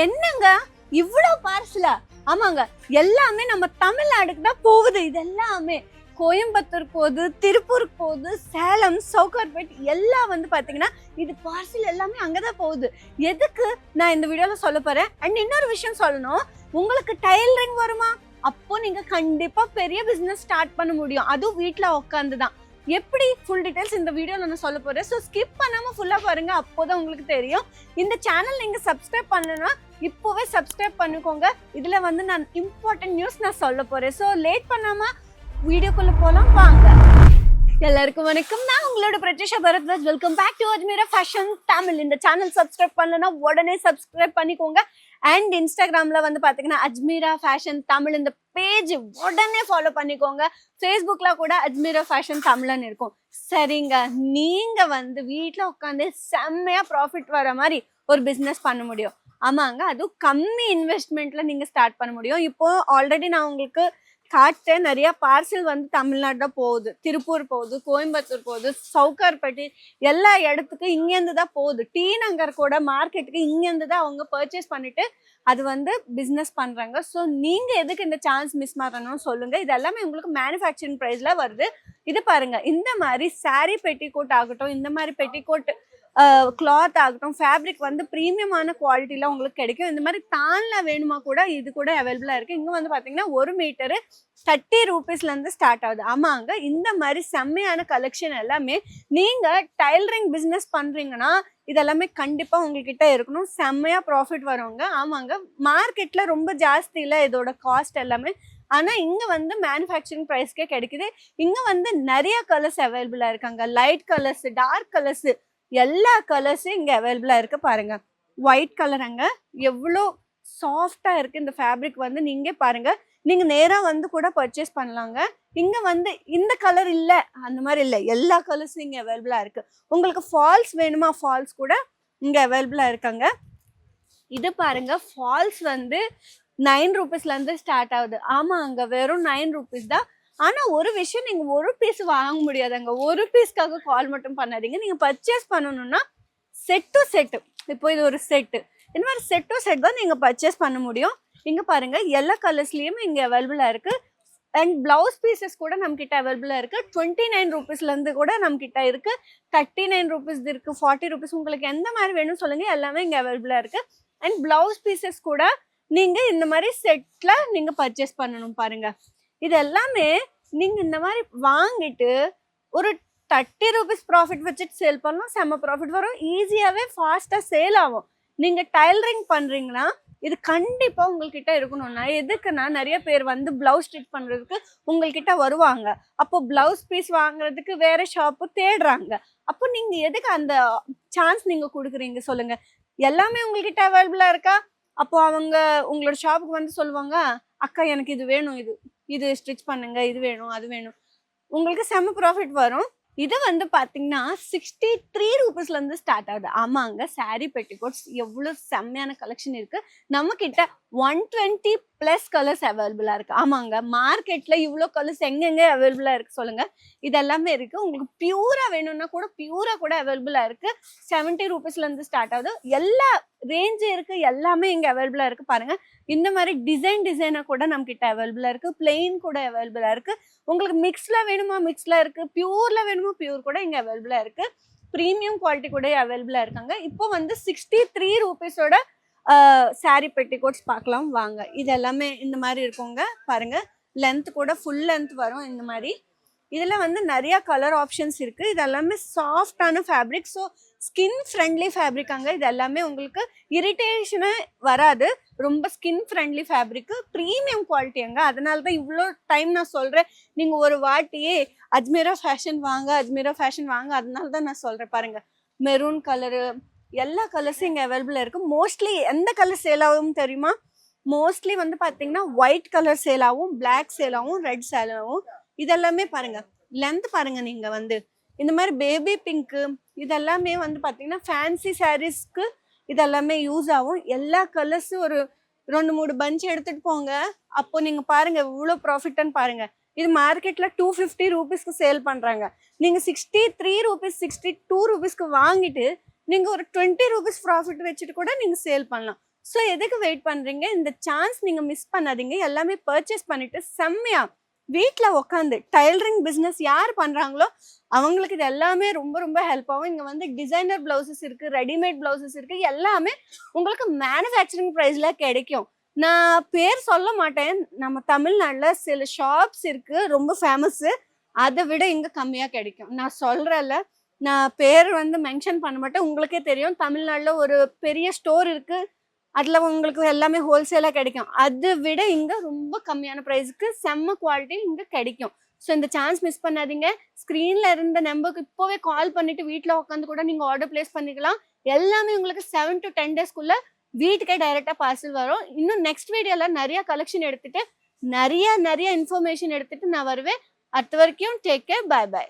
என்னங்க இவ்ளோ பார்சலா? ஆமாங்க, எல்லாமே நம்ம தமிழ்நாடுக்கு தான் போகுது. இதெல்லாமே கோயம்புத்தூர் போகுது, திருப்பூருக்கு போகுது, சேலம், சவுகார்பேட் எல்லாம் வந்து பாத்தீங்கன்னா இது பார்சல் எல்லாமே அங்கதான் போகுது. எதுக்கு நான் இந்த வீடியோல சொல்ல போறேன். அண்ட் இன்னொரு விஷயம் சொல்லணும், உங்களுக்கு டைலரிங் வருமா? அப்போ நீங்க கண்டிப்பா பெரிய பிசினஸ் ஸ்டார்ட் பண்ண முடியும். அதுவும் வீட்டுல உட்காந்துதான். எப்படி ஃபுல் டீடைல்ஸ் இந்த வீடியோல நான் சொல்ல போறேன். ஸோ ஸ்கிப் பண்ணாம ஃபுல்லா பாருங்க, அப்போதான் உங்களுக்கு தெரியும். இந்த சேனல் நீங்க சப்ஸ்கிரைப் பண்ணலன்னா இப்போவே சப்ஸ்கிரைப் பண்ணிக்கோங்க. இதுல வந்து நான் இம்பார்ட்டன்ட் நியூஸ் நான் சொல்ல போறேன். ஸோ லேட் பண்ணாம வீடியோக்குள்ள போலாம் வாங்க. எல்லாருக்கும் வணக்கம், நான் உங்களோட Pratyusha Bharadwaj. Welcome back to Ajmeera fashion Tamil. இந்த சேனல் சப்ஸ்கிரைப் பண்ணலன்னா உடனே சப்ஸ்கிரைப் பண்ணிக்கோங்க. அண்ட் இன்ஸ்டாகிராம்ல வந்து பாத்தீங்கன்னா அஜ்மீரா ஃபேஷன் தமிழ் இந்த பேஜ் உடனே ஃபாலோ பண்ணிக்கோங்க. ஃபேஸ்புக்ல கூட அஜ்மீரா ஃபேஷன் தமிழ்னு இருக்கும். சரிங்க, நீங்க வந்து வீட்டுல உட்காந்து செம்மையா ப்ராஃபிட் வர மாதிரி ஒரு பிசினஸ் பண்ண முடியும். ஆமாங்க, அதுவும் கம்மி இன்வெஸ்ட்மெண்ட்ல நீங்க ஸ்டார்ட் பண்ண முடியும். இப்போ ஆல்ரெடி நான் உங்களுக்கு காட்டேன், நிறைய பார்சல் வந்து தமிழ்நாடு தான் போகுது. திருப்பூர் போகுது, கோயம்புத்தூர் போகுது, சவுகார்பேட்டை எல்லா இடத்துக்கும் இங்கேருந்து தான் போகுது. டி நகர் கூட மார்க்கெட்டுக்கு இங்கேருந்து தான் அவங்க பர்ச்சேஸ் பண்ணிட்டு அது வந்து பிஸ்னஸ் பண்றாங்க. ஸோ நீங்க எதுக்கு இந்த சான்ஸ் மிஸ் பண்ணணும்னு சொல்லுங்க. இது எல்லாமே உங்களுக்கு மேனுஃபேக்சரிங் ப்ரைஸ்ல வருது. இது பாருங்க, இந்த மாதிரி சாரீ பெட்டிகோட் ஆகட்டும், இந்த மாதிரி பெட்டிகோட் கிளாத் ஆகட்டும், ஃபேப்ரிக் வந்து ப்ரீமியமான குவாலிட்டியில் உங்களுக்கு கிடைக்கும். இந்த மாதிரி தான்ல வேணுமா கூட இது கூட அவைலபிளாக இருக்குது. இங்கே வந்து பார்த்தீங்கன்னா 1 மீட்டரு 30 ரூபீஸ்லேருந்து ஸ்டார்ட் ஆகுது. ஆமாங்க, இந்த மாதிரி செம்மையான கலெக்ஷன் எல்லாமே நீங்கள் டைலரிங் பிஸ்னஸ் பண்ணுறீங்கன்னா இதெல்லாமே கண்டிப்பாக உங்ககிட்ட இருக்கணும். செம்மையாக ப்ராஃபிட் வருவாங்க. ஆமாங்க, மார்க்கெட்டில் ரொம்ப ஜாஸ்தி இல்லை இதோட காஸ்ட் எல்லாமே. ஆனால் இங்கே வந்து மேனுஃபேக்சரிங் ப்ரைஸ்க்கே கிடைக்குது. இங்கே வந்து நிறைய கலர்ஸ் அவைலபிளாக இருக்காங்க. லைட் கலர்ஸ், டார்க் கலர்ஸ், எல்லா கலர்ஸும் இங்கே அவைலபிளாக இருக்கு. பாருங்க, ஒயிட் கலருங்க, எவ்வளோ சாஃப்டாக இருக்குது இந்த ஃபேப்ரிக் வந்து. நீங்கள் பாருங்க, நீங்கள் நேராக வந்து கூட பர்ச்சேஸ் பண்ணலாங்க. இங்கே வந்து இந்த கலர் இல்லை அந்த மாதிரி இல்லை, எல்லா கலர்ஸும் இங்கே அவைலபிளாக இருக்குது. உங்களுக்கு ஃபால்ஸ் வேணுமா, ஃபால்ஸ் கூட இங்கே அவைலபிளாக இருக்காங்க. இது பாருங்க, ஃபால்ஸ் வந்து 9 ரூபீஸ்லேருந்து ஸ்டார்ட் ஆகுது. ஆமாம், அங்கே வெறும் 9 ரூபீஸ் தான். ஆனால் ஒரு விஷயம், நீங்கள் ஒரு பீஸ் வாங்க முடியாதுங்க. ஒரு பீஸ்க்காக கால் மட்டும் பண்ணாதீங்க. நீங்கள் பர்ச்சேஸ் பண்ணணும்னா செட் டு செட்டு, இப்போ இது ஒரு செட்டு, இந்த மாதிரி செட் டு செட் தான் நீங்கள் பர்ச்சேஸ் பண்ண முடியும். இங்கே பாருங்க, எல்லா கலர்ஸ்லேயும் இங்கே அவைலபிளாக இருக்குது. அண்ட் பிளவுஸ் பீசஸ் கூட நம்மக்கிட்ட அவைலபிளாக இருக்குது. 29 ரூபீஸ்லேருந்து கூட நம்மக்கிட்ட இருக்குது. 39 ரூபீஸ் இருக்குது, 40 ரூபீஸ், உங்களுக்கு எந்த மாதிரி வேணும்னு சொல்லுங்கள், எல்லாமே இங்கே அவைலபிளாக இருக்குது. அண்ட் பிளவுஸ் பீசஸ் கூட நீங்கள் இந்த மாதிரி செட்டில் நீங்கள் பர்ச்சேஸ் பண்ணணும். பாருங்கள், இது எல்லாமே நீங்கள் இந்த மாதிரி வாங்கிட்டு ஒரு 30 ரூபீஸ் ப்ராஃபிட் வச்சுட்டு சேல் பண்ணலாம். செம்ம ப்ராஃபிட் வரும், ஈஸியாகவே ஃபாஸ்ட்டாக சேல் ஆகும். நீங்கள் டைலரிங் பண்ணுறீங்கன்னா இது கண்டிப்பாக உங்கள்கிட்ட இருக்கணும்னா, எதுக்குன்னா நிறைய பேர் வந்து ப்ளவுஸ் ஸ்டிச் பண்ணுறதுக்கு உங்கள்கிட்ட வருவாங்க. அப்போ ப்ளவுஸ் பீஸ் வாங்குறதுக்கு வேறு ஷாப்பு தேடுறாங்க. அப்போ நீங்கள் எதுக்கு அந்த சான்ஸ் நீங்கள் கொடுக்குறீங்க சொல்லுங்கள். எல்லாமே உங்கள்கிட்ட அவைலபிளாக இருக்கா? அப்போ அவங்க உங்களோட ஷாப்புக்கு வந்து சொல்லுவாங்க, அக்கா எனக்கு இது வேணும், இது ஸ்டிச் பண்ணுங்க, இது வேணும், அது வேணும். உங்களுக்கு செம்ம ப்ராஃபிட் வரும். இது வந்து பார்த்தீங்கன்னா 63 ரூபீஸ்லேருந்து ஸ்டார்ட் ஆகுது. ஆமாங்க, சாரீ பெட்டிகோட்ஸ் எவ்வளோ செம்மையான கலெக்ஷன் இருக்குது. நம்மக்கிட்ட 120+ கலர்ஸ் அவைலபிளாக இருக்குது. ஆமாங்க, மார்க்கெட்டில் இவ்வளோ கலர்ஸ் எங்கெங்கே அவைலபிளாக இருக்குது சொல்லுங்கள். இதெல்லாமே இருக்குது. உங்களுக்கு பியூராக வேணும்னா கூட பியூராக கூட அவைலபிளாக இருக்குது. 70 ரூபீஸ்லேருந்து ஸ்டார்ட் ஆகுது. எல்லா ரேஞ்சு இருக்குது, எல்லாமே இங்கே அவைலபிளாக இருக்குது. பாருங்கள், இந்த மாதிரி டிசைனாக கூட நம்மக்கிட்ட அவைலபிளாக இருக்குது. பிளெயின் கூட அவைலபிளாக இருக்குது. உங்களுக்கு மிக்ஸில் வேணுமா, மிக்ஸில் இருக்குது. பியூரில் வேணுமா, பியூர் கூட இங்கே அவைலபிளாக இருக்குது. ப்ரீமியம் குவாலிட்டி கூட அவைலபிளாக இருக்காங்க. இப்போ வந்து 63 ரூபீஸோட சாரீ பெட்டிகோட்ஸ் பார்க்கலாம் வாங்க. இது எல்லாமே இந்த மாதிரி இருக்குங்க. பாருங்கள், லென்த் கூட ஃபுல் லென்த் வரும் இந்த மாதிரி. இதில் வந்து நிறையா கலர் ஆப்ஷன்ஸ் இருக்குது. இது எல்லாமே சாஃப்டான ஃபேப்ரிக், ஸோ ஸ்கின் ஃப்ரெண்ட்லி ஃபேப்ரிக்காங்க. இது எல்லாமே உங்களுக்கு இரிட்டேஷனே வராது. ரொம்ப ஸ்கின் ஃப்ரெண்ட்லி ஃபேப்ரிக்கு, ப்ரீமியம் குவாலிட்டிங்க. அதனால தான் இவ்வளோ டைம் நான் சொல்கிறேன், நீங்கள் ஒரு வாட்டியே அஜ்மீரா ஃபேஷன் வாங்க, அஜ்மீரா ஃபேஷன் வாங்க. அதனால தான் நான் சொல்கிறேன். பாருங்கள், மெரூன் கலரு, எல்லா கலர்ஸும் இங்கே அவைலபிளாக இருக்குது. மோஸ்ட்லி எந்த கலர் சேல் ஆகும் தெரியுமா? மோஸ்ட்லி வந்து பார்த்தீங்கன்னா ஒயிட் கலர் சேல் ஆகும், பிளாக் சேல் ஆகும், ரெட் சேல் ஆகும். இதெல்லாமே பாருங்க, லென்த் பாருங்க. நீங்க வந்து இந்த மாதிரி பேபி பிங்க்கு இதெல்லாமே வந்து பார்த்தீங்கன்னா ஃபேன்சி சாரீஸ்க்கு இதெல்லாமே யூஸ் ஆகும். எல்லா கலர்ஸும் ஒரு 2-3 பஞ்ச் எடுத்துட்டு போங்க. அப்போ நீங்க பாருங்க இவ்வளோ ப்ராஃபிட்னு பாருங்க. இது மார்க்கெட்ல 250 ரூபீஸ்க்கு சேல் பண்றாங்க. நீங்க 63 ரூபீஸ் 62 ரூபீஸ்க்கு வாங்கிட்டு நீங்க ஒரு 20 ரூபீஸ் ப்ராஃபிட் வச்சுட்டு கூட நீங்க சேல் பண்ணலாம். ஸோ எதுக்கு வெயிட் பண்றீங்க? இந்த சான்ஸ் நீங்க மிஸ் பண்ணாதீங்க. எல்லாமே பர்ச்சேஸ் பண்ணிட்டு செம்மையா வீட்ல உட்காந்து டைலரிங் பிசினஸ் யார் பண்றாங்களோ அவங்களுக்கு இது எல்லாமே ரொம்ப ரொம்ப ஹெல்ப் ஆகும். இங்க வந்து டிசைனர் பிளவுசஸ் இருக்கு, ரெடிமேட் பிளவுசஸ் இருக்கு, எல்லாமே உங்களுக்கு மேனுஃபேக்சரிங் பிரைஸ்ல கிடைக்கும். நான் பேர் சொல்ல மாட்டேன். நம்ம தமிழ்நாட்டுல சில ஷாப்ஸ் இருக்கு ரொம்ப ஃபேமஸ், அதை விட இங்க கம்மியா கிடைக்கும். நான் சொல்றேன்ல, நான் பேர் வந்து மென்ஷன் பண்ண மாட்டேன். உங்களுக்கே தெரியும் தமிழ்நாட்டுல ஒரு பெரிய ஸ்டோர் இருக்கு, அதுல உங்களுக்கு எல்லாமே ஹோல்சேலா கிடைக்கும். அதை விட இங்க ரொம்ப கம்மியான பிரைஸ்க்கு செம்ம குவாலிட்டி இங்க கிடைக்கும். ஸோ இந்த சான்ஸ் மிஸ் பண்ணாதீங்க. ஸ்க்ரீன்ல இருந்த நம்பருக்கு இப்போவே கால் பண்ணிட்டு வீட்டில் உட்காந்து கூட நீங்க ஆர்டர் பிளேஸ் பண்ணிக்கலாம். எல்லாமே உங்களுக்கு 7 to 10 daysக்குள்ள வீட்டுக்கே டைரக்டா பார்சல் வரும். இன்னும் நெக்ஸ்ட் வீடியோல நிறைய கலெக்ஷன் எடுத்துட்டு நிறைய இன்ஃபர்மேஷன் எடுத்துட்டு நான் வருவேன். அது வரைக்கும் டேக் கேர், பை பை.